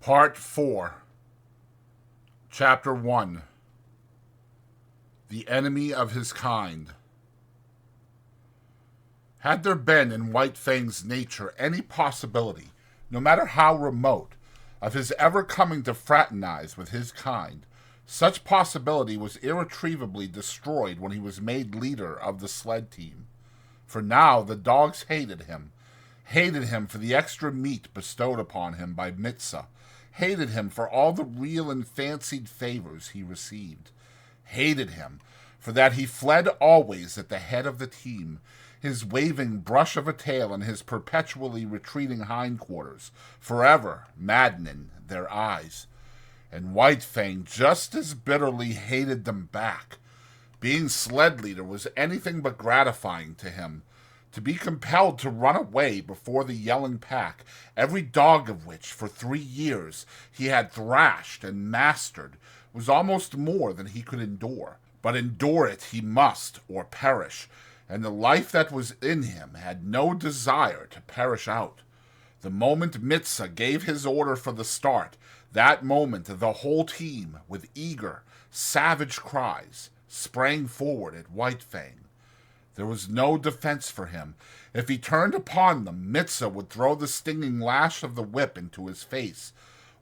Part 4, Chapter 1, The Enemy of His Kind. Had there been in White Fang's nature any possibility, no matter how remote, of his ever coming to fraternize with his kind, such possibility was irretrievably destroyed when he was made leader of the sled team. For now the dogs hated him for the extra meat bestowed upon him by Mitsa, hated him for all the real and fancied favors he received, hated him for that he fled always at the head of the team, his waving brush of a tail and his perpetually retreating hindquarters, forever maddening their eyes. And White Fang just as bitterly hated them back. Being sled leader was anything but gratifying to him. To be compelled to run away before the yelling pack, every dog of which for 3 years he had thrashed and mastered, was almost more than he could endure. But endure it he must, or perish, and the life that was in him had no desire to perish out. The moment Mitsa gave his order for the start, that moment the whole team, with eager, savage cries, sprang forward at White Fang. There was no defense for him. If he turned upon them, Mitsa would throw the stinging lash of the whip into his face.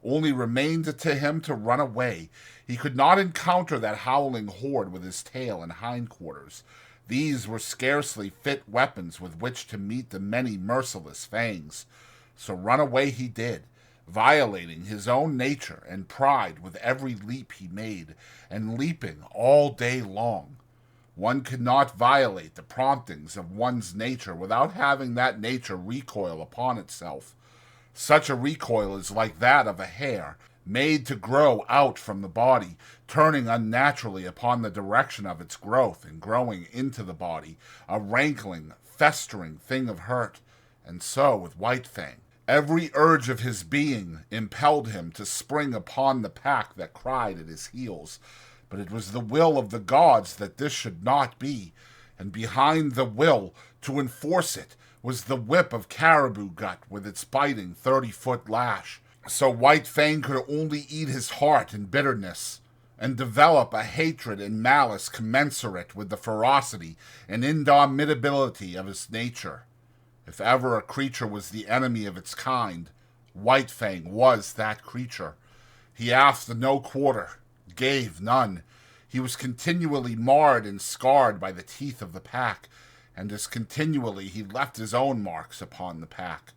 Only remained to him to run away. He could not encounter that howling horde with his tail and hindquarters. These were scarcely fit weapons with which to meet the many merciless fangs. So run away he did, violating his own nature and pride with every leap he made, and leaping all day long. One could not violate the promptings of one's nature without having that nature recoil upon itself. Such a recoil is like that of a hair, made to grow out from the body, turning unnaturally upon the direction of its growth and growing into the body, a rankling, festering thing of hurt. And so with White Fang. Every urge of his being impelled him to spring upon the pack that cried at his heels. But it was the will of the gods that this should not be, and behind the will, to enforce it, was the whip of caribou gut with its biting 30-foot lash. So White Fang could only eat his heart in bitterness, and develop a hatred and malice commensurate with the ferocity and indomitability of his nature. If ever a creature was the enemy of its kind, White Fang was that creature. He asked no quarter, gave none. He was continually marred and scarred by the teeth of the pack, and as continually he left his own marks upon the pack.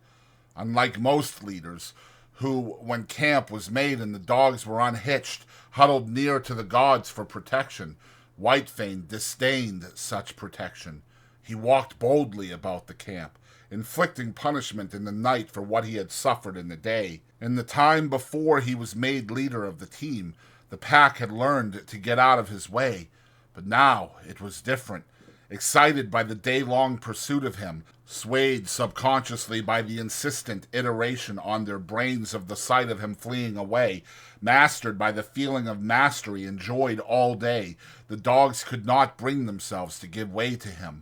Unlike most leaders, who, when camp was made and the dogs were unhitched, huddled near to the gods for protection, White Fang disdained such protection. He walked boldly about the camp, inflicting punishment in the night for what he had suffered in the day. In the time before he was made leader of the team, the pack had learned to get out of his way, but now it was different. Excited by the day-long pursuit of him, swayed subconsciously by the insistent iteration on their brains of the sight of him fleeing away, mastered by the feeling of mastery enjoyed all day, the dogs could not bring themselves to give way to him.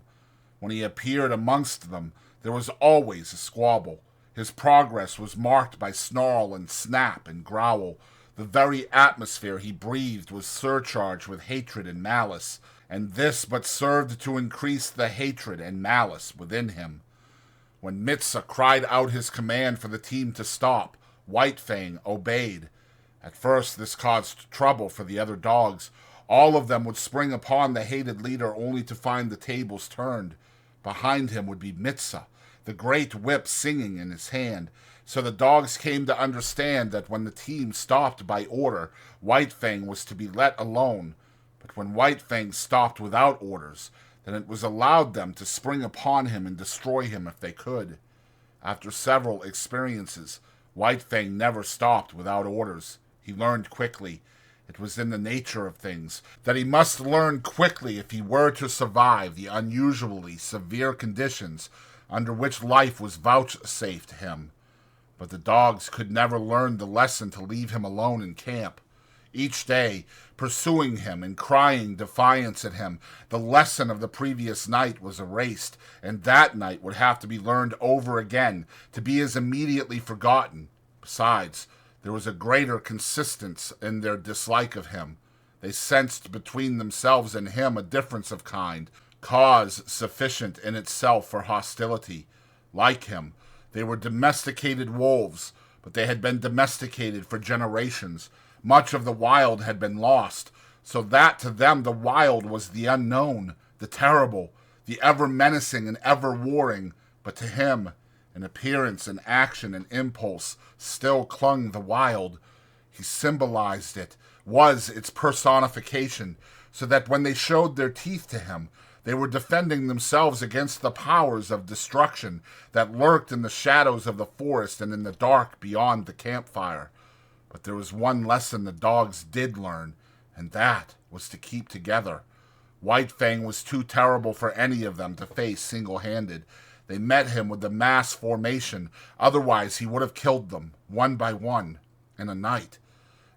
When he appeared amongst them, there was always a squabble. His progress was marked by snarl and snap and growl. The very atmosphere he breathed was surcharged with hatred and malice, and this but served to increase the hatred and malice within him. When Mitsa cried out his command for the team to stop, White Fang obeyed. At first this caused trouble for the other dogs. All of them would spring upon the hated leader only to find the tables turned. Behind him would be Mitsa, the great whip singing in his hand. So the dogs came to understand that when the team stopped by order, White Fang was to be let alone. But when White Fang stopped without orders, then it was allowed them to spring upon him and destroy him if they could. After several experiences, White Fang never stopped without orders. He learned quickly. It was in the nature of things that he must learn quickly if he were to survive the unusually severe conditions under which life was vouchsafed him. But the dogs could never learn the lesson to leave him alone in camp. Each day, pursuing him and crying defiance at him, the lesson of the previous night was erased, and that night would have to be learned over again, to be as immediately forgotten. Besides, There was a greater consistence in their dislike of him. They sensed between themselves and him a difference of kind, cause sufficient in itself for hostility. Like him, they were domesticated wolves, but they had been domesticated for generations. Much of the wild had been lost, so that to them the wild was the unknown, the terrible, the ever menacing and ever warring. But to him, in appearance and action and impulse, still clung the wild. He symbolized it, was its personification, so that when they showed their teeth to him, they were defending themselves against the powers of destruction that lurked in the shadows of the forest and in the dark beyond the campfire. But there was one lesson the dogs did learn, and that was to keep together. White Fang was too terrible for any of them to face single-handed. They met him with the mass formation, otherwise he would have killed them, one by one, in a night.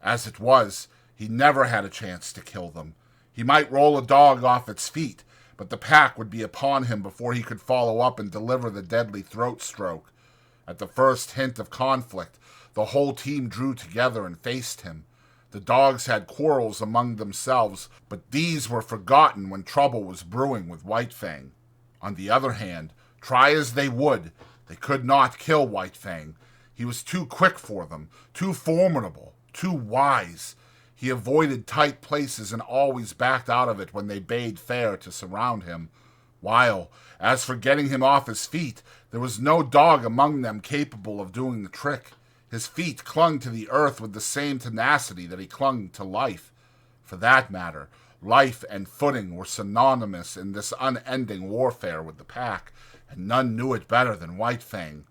As it was, he never had a chance to kill them. He might roll a dog off its feet, but the pack would be upon him before he could follow up and deliver the deadly throat stroke. At the first hint of conflict, the whole team drew together and faced him. The dogs had quarrels among themselves, but these were forgotten when trouble was brewing with White Fang. On the other hand, try as they would, they could not kill White Fang. He was too quick for them, too formidable, too wise. He avoided tight places and always backed out of it when they bade fair to surround him. While, as for getting him off his feet, there was no dog among them capable of doing the trick. His feet clung to the earth with the same tenacity that he clung to life. For that matter, life and footing were synonymous in this unending warfare with the pack, and none knew it better than White Fang.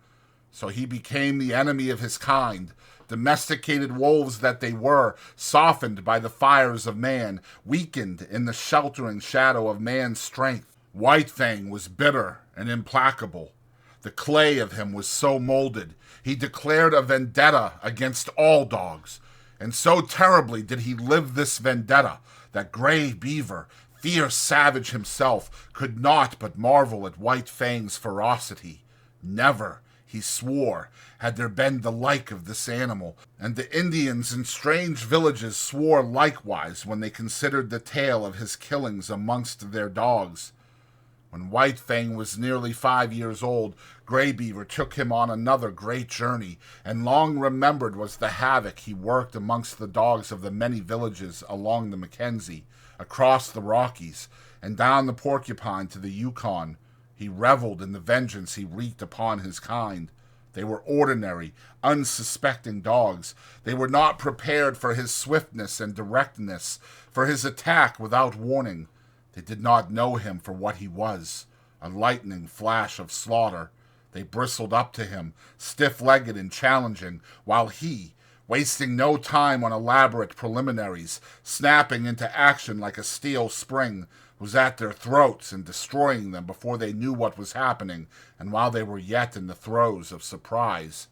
So he became the enemy of his kind. Domesticated wolves that they were, softened by the fires of man, weakened in the sheltering shadow of man's strength. White Fang was bitter and implacable. The clay of him was so molded, he declared a vendetta against all dogs. And so terribly did he live this vendetta that Gray Beaver, fierce savage himself, could not but marvel at White Fang's ferocity. Never, he swore, had there been the like of this animal, and the Indians in strange villages swore likewise when they considered the tale of his killings amongst their dogs. When White Fang was nearly 5 years old, Gray Beaver took him on another great journey, and long remembered was the havoc he worked amongst the dogs of the many villages along the Mackenzie, across the Rockies, and down the Porcupine to the Yukon. He reveled in the vengeance he wreaked upon his kind. They were ordinary, unsuspecting dogs. They were not prepared for his swiftness and directness, for his attack without warning. They did not know him for what he was, a lightning flash of slaughter. They bristled up to him, stiff-legged and challenging, while he, wasting no time on elaborate preliminaries, snapping into action like a steel spring, was at their throats and destroying them before they knew what was happening, and while they were yet in the throes of surprise.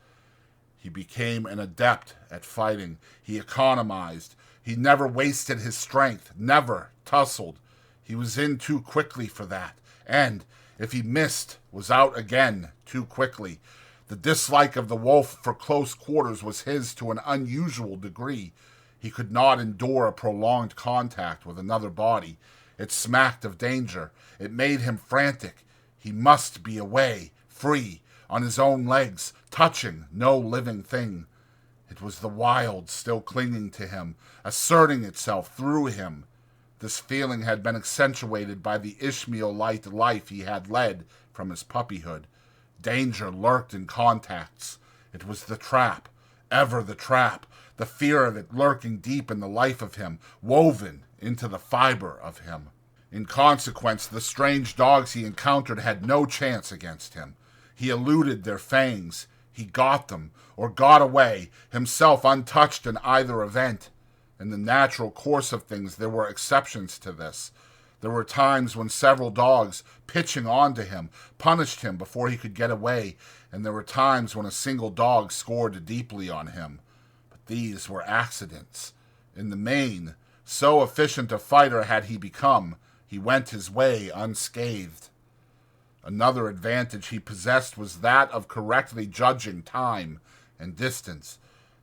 He became an adept at fighting. He economized. He never wasted his strength, never tussled. He was in too quickly for that, and, if he missed, was out again too quickly. The dislike of the wolf for close quarters was his to an unusual degree. He could not endure a prolonged contact with another body. It smacked of danger. It made him frantic. He must be away, free, on his own legs, touching no living thing. It was the wild still clinging to him, asserting itself through him. This feeling had been accentuated by the Ishmaelite life he had led from his puppyhood. Danger lurked in contacts. It was the trap, ever the trap, the fear of it lurking deep in the life of him, woven into the fiber of him. In consequence, the strange dogs he encountered had no chance against him. He eluded their fangs. He got them, or got away, himself untouched in either event. In the natural course of things, there were exceptions to this. There were times when several dogs, pitching onto him, punished him before he could get away, and there were times when a single dog scored deeply on him. But these were accidents. In the main, so efficient a fighter had he become, he went his way unscathed. Another advantage he possessed was that of correctly judging time and distance.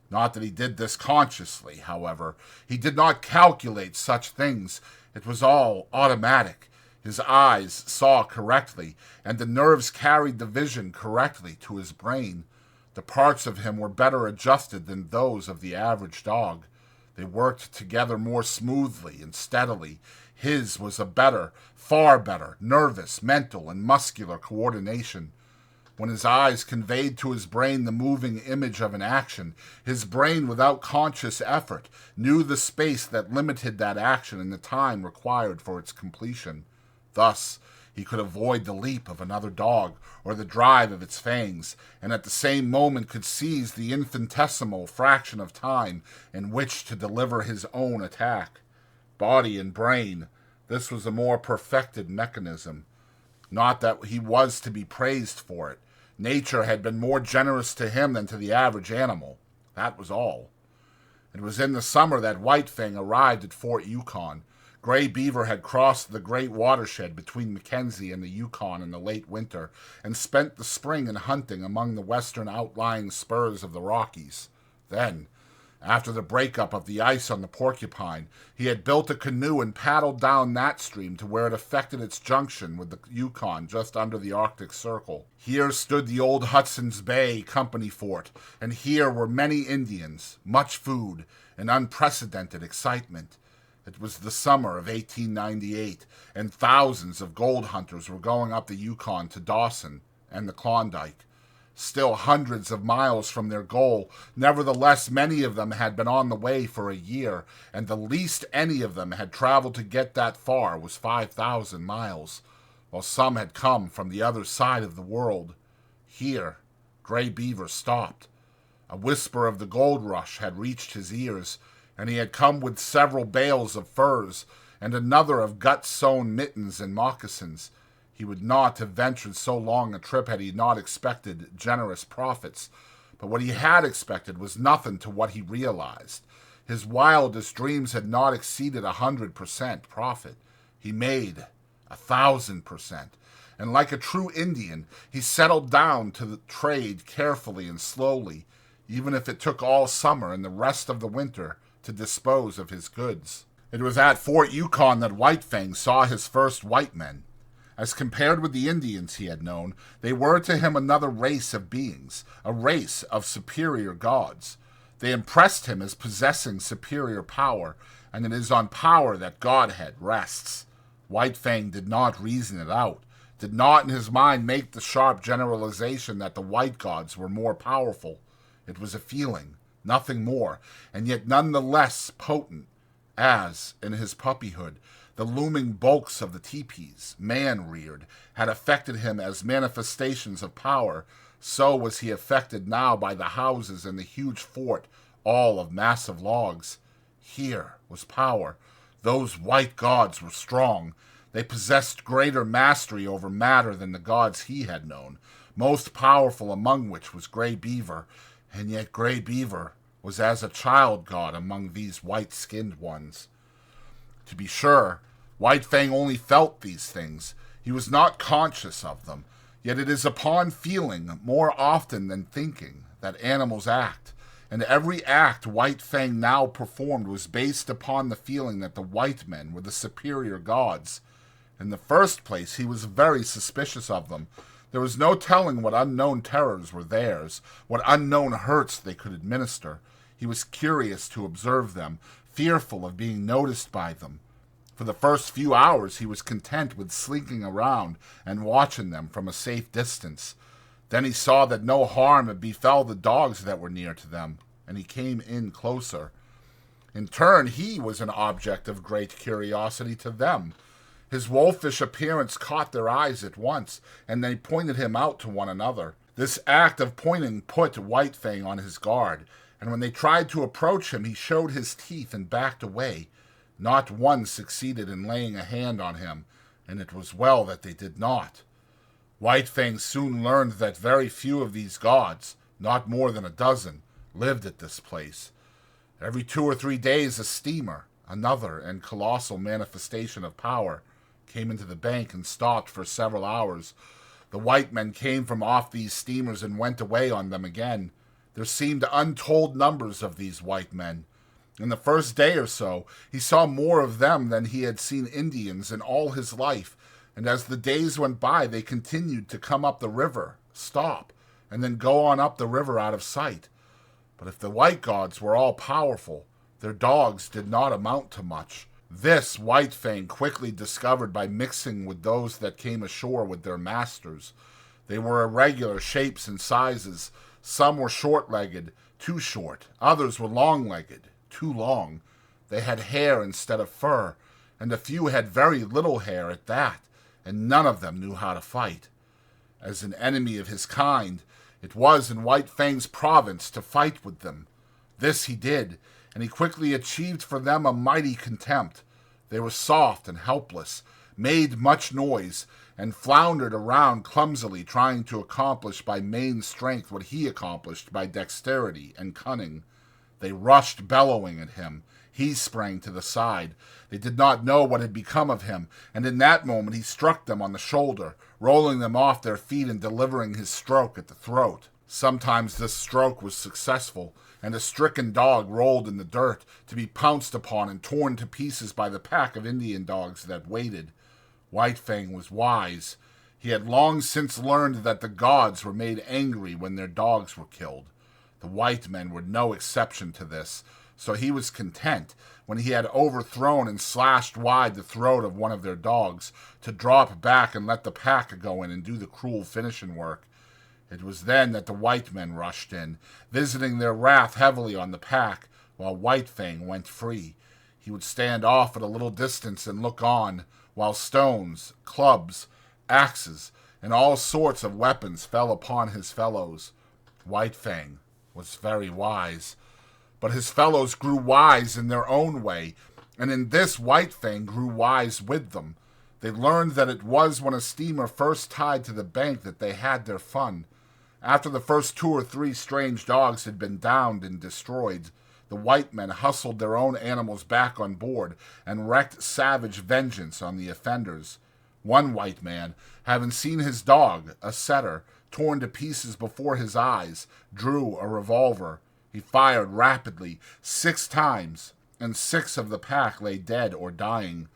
Not that he did this consciously, however. He did not calculate such things. It was all automatic. His eyes saw correctly, and the nerves carried the vision correctly to his brain. The parts of him were better adjusted than those of the average dog. They worked together more smoothly and steadily. His was a better, far better, nervous, mental, and muscular coordination. When his eyes conveyed to his brain the moving image of an action, his brain, without conscious effort, knew the space that limited that action and the time required for its completion. Thus, he could avoid the leap of another dog or the drive of its fangs, and at the same moment could seize the infinitesimal fraction of time in which to deliver his own attack. Body and brain, this was a more perfected mechanism. Not that he was to be praised for it. Nature had been more generous to him than to the average animal. That was all. It was in the summer that White Fang arrived at Fort Yukon. Gray Beaver had crossed the great watershed between Mackenzie and the Yukon in the late winter and spent the spring in hunting among the western outlying spurs of the Rockies. Then, after the breakup of the ice on the Porcupine, he had built a canoe and paddled down that stream to where it effected its junction with the Yukon just under the Arctic Circle. Here stood the old Hudson's Bay Company fort, and here were many Indians, much food, and unprecedented excitement. It was the summer of 1898, and thousands of gold hunters were going up the Yukon to Dawson and the Klondike. Still hundreds of miles from their goal, nevertheless many of them had been on the way for a year, and the least any of them had traveled to get that far was 5,000 miles, while some had come from the other side of the world. Here, Gray Beaver stopped. A whisper of the gold rush had reached his ears, and he had come with several bales of furs, and another of gut-sewn mittens and moccasins. He would not have ventured so long a trip had he not expected generous profits, but what he had expected was nothing to what he realized. His wildest dreams had not exceeded 100% profit. He made 1,000%, and like a true Indian, he settled down to the trade carefully and slowly, even if it took all summer and the rest of the winter to dispose of his goods. It was at Fort Yukon that White Fang saw his first white men. As compared with the Indians he had known, they were to him another race of beings, a race of superior gods. They impressed him as possessing superior power, and it is on power that Godhead rests. White Fang did not reason it out, did not in his mind make the sharp generalization that the white gods were more powerful. It was a feeling, nothing more, and yet none the less potent, as, in his puppyhood, the looming bulks of the teepees, man-reared, had affected him as manifestations of power, so was he affected now by the houses in the huge fort, all of massive logs. Here was power. Those white gods were strong. They possessed greater mastery over matter than the gods he had known, most powerful among which was Gray Beaver, and yet Gray Beaver was as a child god among these white-skinned ones. To be sure, White Fang only felt these things. He was not conscious of them. Yet it is upon feeling, more often than thinking, that animals act. And every act White Fang now performed was based upon the feeling that the white men were the superior gods. In the first place, he was very suspicious of them. There was no telling what unknown terrors were theirs, what unknown hurts they could administer. He was curious to observe them, fearful of being noticed by them. For the first few hours he was content with slinking around and watching them from a safe distance. Then he saw that no harm had befell the dogs that were near to them, and he came in closer. In turn, he was an object of great curiosity to them. His wolfish appearance caught their eyes at once, and they pointed him out to one another. This act of pointing put White Fang on his guard, and when they tried to approach him, he showed his teeth and backed away. Not one succeeded in laying a hand on him, and it was well that they did not. White Fang soon learned that very few of these gods, not more than a dozen, lived at this place. Every 2 or 3 days a steamer, another and colossal manifestation of power, came into the bank and stopped for several hours. The white men came from off these steamers and went away on them again. There seemed untold numbers of these white men. In the first day or so, he saw more of them than he had seen Indians in all his life, and as the days went by, they continued to come up the river, stop, and then go on up the river out of sight. But if the white gods were all powerful, their dogs did not amount to much. This White Fang quickly discovered by mixing with those that came ashore with their masters. They were irregular shapes and sizes. Some were short-legged, too short. Others were long-legged, too long. They had hair instead of fur, and a few had very little hair at that, and none of them knew how to fight. As an enemy of his kind, it was in White Fang's province to fight with them. This he did, and he quickly achieved for them a mighty contempt. They were soft and helpless, made much noise, and floundered around clumsily, trying to accomplish by main strength what he accomplished by dexterity and cunning. They rushed bellowing at him. He sprang to the side. They did not know what had become of him, and in that moment he struck them on the shoulder, rolling them off their feet and delivering his stroke at the throat. Sometimes this stroke was successful, and a stricken dog rolled in the dirt, to be pounced upon and torn to pieces by the pack of Indian dogs that waited. White Fang was wise. He had long since learned that the gods were made angry when their dogs were killed. The white men were no exception to this, so he was content, when he had overthrown and slashed wide the throat of one of their dogs, to drop back and let the pack go in and do the cruel finishing work. It was then that the white men rushed in, visiting their wrath heavily on the pack, while White Fang went free. He would stand off at a little distance and look on, while stones, clubs, axes, and all sorts of weapons fell upon his fellows. White Fang was very wise, but his fellows grew wise in their own way, and in this White Fang grew wise with them. They learned that it was when a steamer first tied to the bank that they had their fun. After the first 2 or 3 strange dogs had been downed and destroyed, the white men hustled their own animals back on board and wreaked savage vengeance on the offenders. One white man, having seen his dog, a setter, torn to pieces before his eyes, drew a revolver. He fired rapidly 6 times, and 6 of the pack lay dead or dying.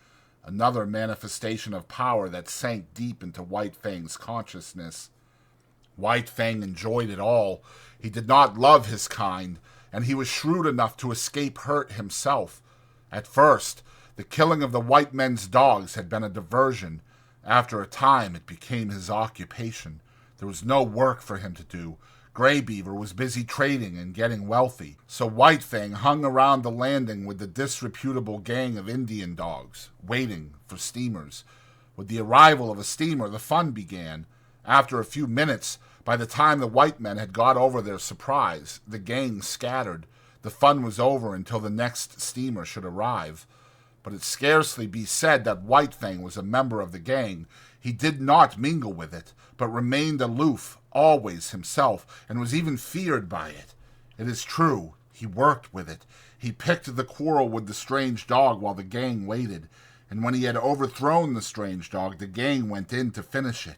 Another manifestation of power that sank deep into White Fang's consciousness. White Fang enjoyed it all. He did not love his kind, and he was shrewd enough to escape hurt himself. At first, the killing of the white men's dogs had been a diversion. After a time, it became his occupation. There was no work for him to do. Gray Beaver was busy trading and getting wealthy, so White Fang hung around the landing with the disreputable gang of Indian dogs, waiting for steamers. With the arrival of a steamer, the fun began. After a few minutes, by the time the white men had got over their surprise, the gang scattered. The fun was over until the next steamer should arrive. But it scarcely be said that White Fang was a member of the gang. He did not mingle with it, but remained aloof, always himself, and was even feared by it. It is true, he worked with it. He picked the quarrel with the strange dog while the gang waited, and when he had overthrown the strange dog, the gang went in to finish it.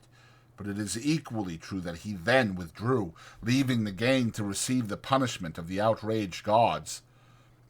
But it is equally true that he then withdrew, leaving the gang to receive the punishment of the outraged gods.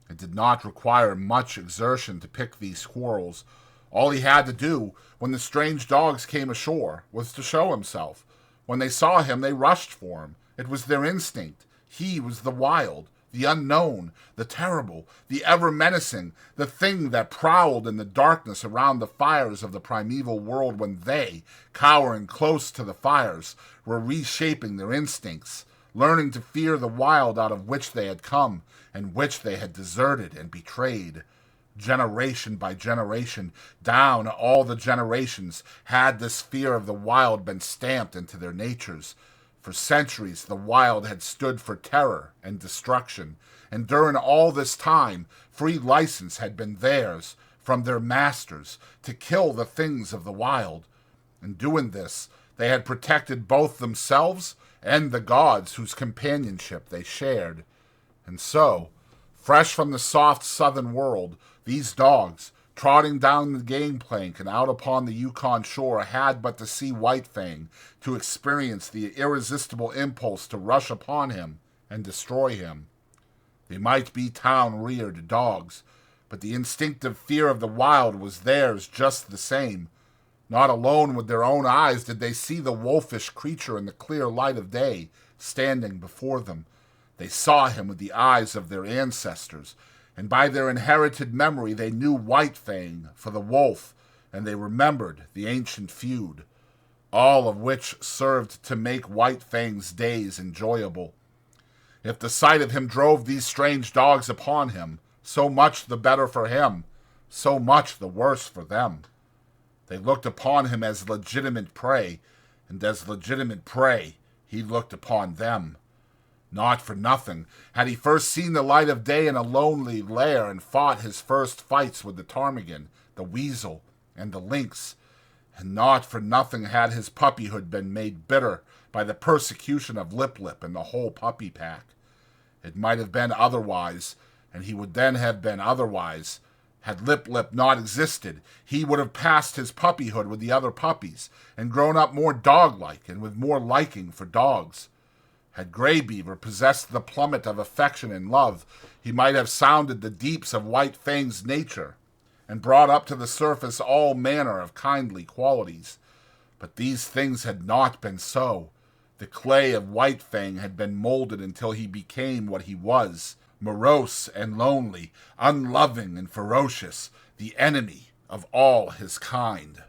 It did not require much exertion to pick these quarrels. All he had to do, when the strange dogs came ashore, was to show himself. When they saw him, they rushed for him. It was their instinct. He was the wild, the unknown, the terrible, the ever-menacing, the thing that prowled in the darkness around the fires of the primeval world when they, cowering close to the fires, were reshaping their instincts, learning to fear the wild out of which they had come and which they had deserted and betrayed. Generation by generation, down all the generations, had this fear of the wild been stamped into their natures. For centuries, the wild had stood for terror and destruction, and during all this time, free license had been theirs, from their masters, to kill the things of the wild. In doing this, they had protected both themselves and the gods whose companionship they shared. And so, fresh from the soft southern world, these dogs, trotting down the gangplank and out upon the Yukon shore, had but to see White Fang, to experience the irresistible impulse to rush upon him and destroy him. They might be town-reared dogs, but the instinctive fear of the wild was theirs just the same. Not alone with their own eyes did they see the wolfish creature in the clear light of day standing before them. They saw him with the eyes of their ancestors, and by their inherited memory they knew White Fang for the wolf, and they remembered the ancient feud, all of which served to make White Fang's days enjoyable. If the sight of him drove these strange dogs upon him, so much the better for him, so much the worse for them. They looked upon him as legitimate prey, and as legitimate prey he looked upon them. Not for nothing had he first seen the light of day in a lonely lair and fought his first fights with the ptarmigan, the weasel, and the lynx, and not for nothing had his puppyhood been made bitter by the persecution of Lip Lip and the whole puppy pack. It might have been otherwise, and he would then have been otherwise. Had Lip Lip not existed, he would have passed his puppyhood with the other puppies, and grown up more dog-like and with more liking for dogs. Had Greybeaver possessed the plummet of affection and love, he might have sounded the deeps of White Fang's nature, and brought up to the surface all manner of kindly qualities. But these things had not been so. The clay of White Fang had been molded until he became what he was, morose and lonely, unloving and ferocious, the enemy of all his kind.